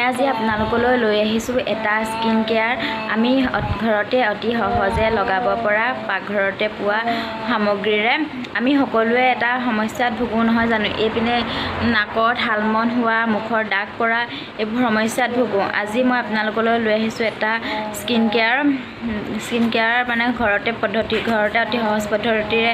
মই আজি আপোনালোকলৈ লৈ আহিছোঁ এটা স্কিন কেয়াৰ আমি ঘৰতে অতি সহজে লগাব পৰা পাকঘৰতে পোৱা সামগ্ৰীৰে আমি সকলোৱে এটা সমস্যাত ভুগো নহয় জানো এইপিনে নাকত হালমন হোৱা মুখৰ দাগ পৰা এইবোৰ সমস্যাত ভুগো আজি মই আপোনালোকলৈ লৈ আহিছোঁ এটা স্কিন কেয়াৰ মানে ঘৰতে অতি সহজ পদ্ধতিৰে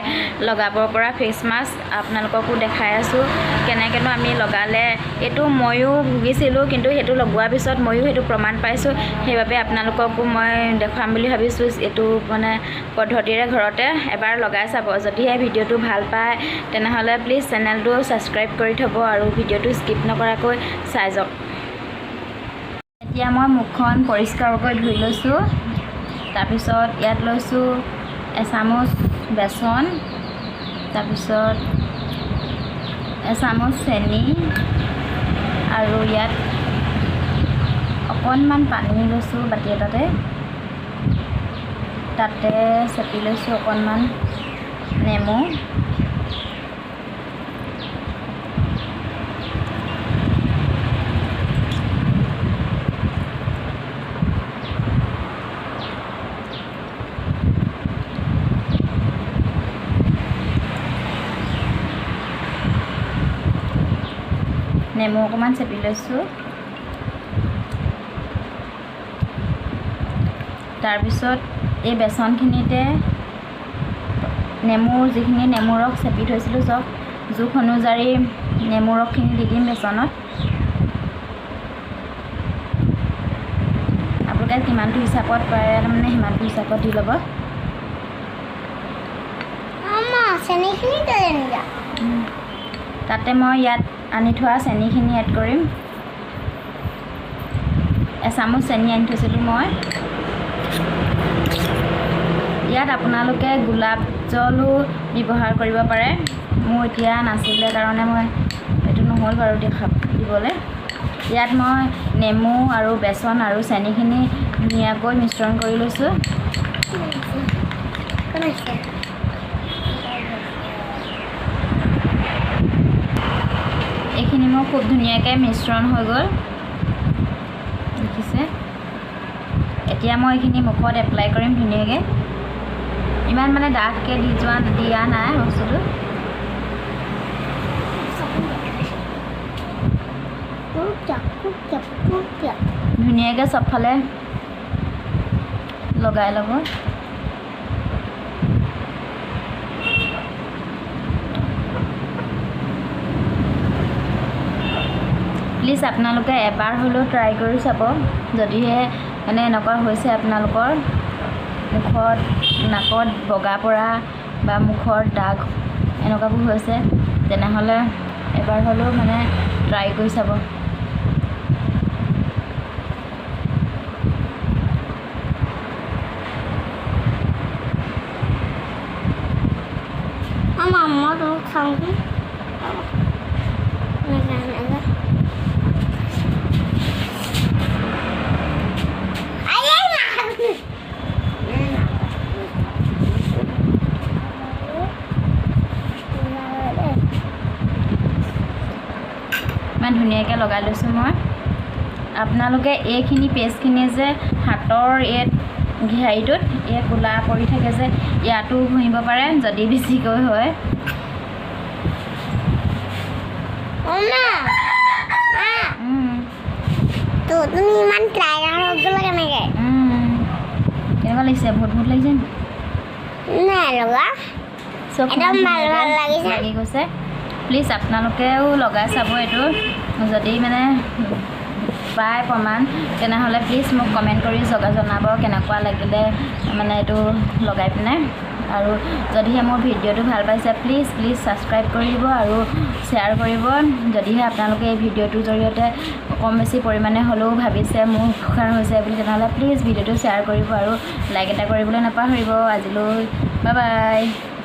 লগাব পৰা ফেচ মাস্ক আপোনালোককো দেখাই আছোঁ কেনেকেনো আমি লগালে এইটো ময়ো ভুগিছিলোঁ কিন্তু সেইটো লগোৱাৰ পিছত ময়ো সেইটো প্ৰমাণ পাইছোঁ সেইবাবে আপোনালোককো মই দেখাম বুলি ভাবিছোঁ এইটো মানে পদ্ধতিৰে ঘৰতে এবাৰ লগাই চাব যদিহে ভিডিঅ'টো ভাল পায় তেনেহ'লে প্লিজ চেনেলটো ছাবস্ক্ৰাইব কৰি থ'ব আৰু ভিডিঅ'টো স্কিপ নকৰাকৈ চাই যাওক এতিয়া মই মুখখন পৰিষ্কাৰকৈ ধুই লৈছোঁ তাৰপিছত ইয়াত লৈছোঁ এচামুচ বেচন তাৰপিছত এচামুচ চেনি আৰু ইয়াত অকণমান পানী লৈছোঁ বাতি এটাতে তাতে চেপি লৈছোঁ অকণমান নেমু অকণমান চেপি লৈছোঁ তাৰপিছত এই বেচনখিনিতে যিখিনি নেমু ৰস চেপি থৈছিলোঁ চব জোখ অনুযায়ী নেমু ৰসখিনি দি দিম বেচনত আপোনালোকে কিমানটো হিচাপত পাৰে তাৰমানে সিমানটো হিচাপত দি ল'ব তাতে মই ইয়াত আনি থোৱা চেনিখিনি এড কৰিম এচামুচ চেনি আনি থৈছিলোঁ মই ইয়াত আপোনালোকে গোলাপ জলো ব্যৱহাৰ কৰিব পাৰে মোৰ এতিয়া নাছিলে কাৰণে মই এইটো নহ'ল বাৰু দিবলৈ ইয়াত মই নেমু আৰু বেচন আৰু চেনিখিনি ধুনীয়াকৈ মিশ্ৰণ কৰি লৈছোঁ এইখিনি মোৰ খুব ধুনীয়াকৈ মিশ্ৰণ হৈ গ'ল দেখিছে এতিয়া মই এইখিনি মুখত এপ্লাই কৰিম ধুনীয়াকৈ ইমান মানে ডাঠকৈ দিয়া নাই বস্তুটো ধুনীয়াকৈ চবফালে লগাই ল'ব প্লিজ আপোনালোকে এবাৰ হ'লেও ট্ৰাই কৰি চাব যদিহে মানে এনেকুৱা হৈছে আপোনালোকৰ মুখত নাকত বগা পৰা বা মুখৰ দাগ এনেকুৱাবোৰ হৈছে তেনেহ'লে এবাৰ হ'লেও মানে ট্ৰাই কৰি চাব ইমান ধুনীয়াকৈ লগাই লৈছোঁ মই আপোনালোকে এইখিনি পেষ্টখিনি যে হাতৰ এই ঘিহাৰিটোত এই ক'লা পৰি থাকে যে ইয়াতো ঘঁহিব পাৰে যদি বেছিকৈ হয় কেনেকুৱা লাগিছে বহুত লাগিছে চব লাগি গৈছে প্লিজ আপোনালোকেও লগাই চাব এইটো যদি মানে পায় প্ৰমাণ তেনেহ'লে প্লিজ মোক কমেণ্ট কৰি জনাব কেনেকুৱা লাগিলে মানে এইটো লগাই পিনে আৰু যদিহে মোৰ ভিডিঅ'টো ভাল পাইছে প্লিজ ছাবস্ক্ৰাইব কৰি দিব আৰু শ্বেয়াৰ কৰিব যদিহে আপোনালোকে এই ভিডিঅ'টোৰ জৰিয়তে কম বেছি পৰিমাণে হ'লেও ভাবিছে মোৰ উপকাৰ হৈছে বুলি তেনেহ'লে প্লিজ ভিডিঅ'টো শ্বেয়াৰ কৰিব আৰু লাইক এটা কৰিবলৈ নাপাহৰিব আজিলৈ বাই বাই